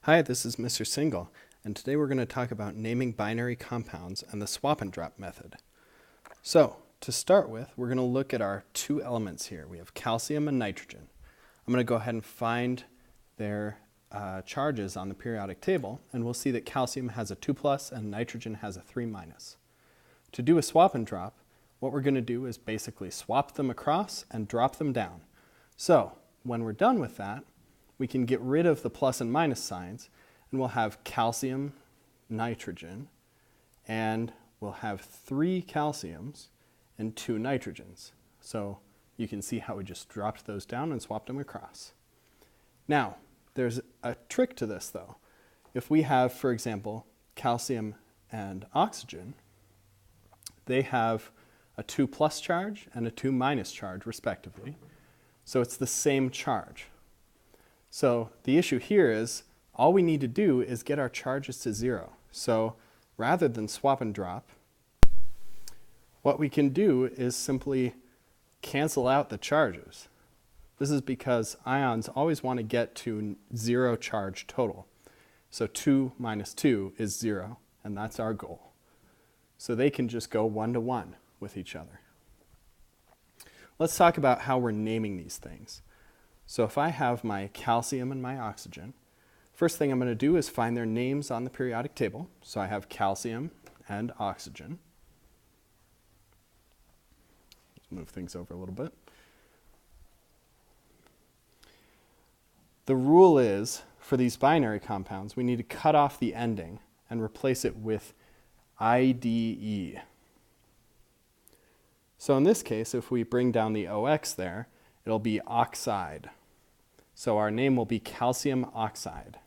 Hi, this is Mr. Single, and today we're going to talk about naming binary compounds and the swap and drop method. So, to start with, we're going to look at our two elements here. We have calcium and nitrogen. I'm going to go ahead and find their charges on the periodic table, and we'll see that calcium has a 2 plus and nitrogen has a 3 minus. To do a swap and drop, what we're going to do is basically swap them across and drop them down. So, when we're done with that, we can get rid of the plus and minus signs, and we'll have calcium, nitrogen, and we'll have 3 calciums and 2 nitrogens. So you can see how we just dropped those down and swapped them across. Now, there's a trick to this though. If we have, for example, calcium and oxygen, they have a 2 plus charge and a 2 minus charge respectively. So it's the same charge. So the issue here is all we need to do is get our charges to 0. So rather than swap and drop, what we can do is simply cancel out the charges. This is because ions always want to get to 0 charge total. So 2 minus 2 is 0, and that's our goal. So they can just go 1 to 1 with each other. Let's talk about how we're naming these things. So if I have my calcium and my oxygen, first thing I'm going to do is find their names on the periodic table. So I have calcium and oxygen. Let's move things over a little bit. The rule is, for these binary compounds, we need to cut off the ending and replace it with IDE. So in this case, if we bring down the OX there, it'll be oxide. So our name will be calcium oxide.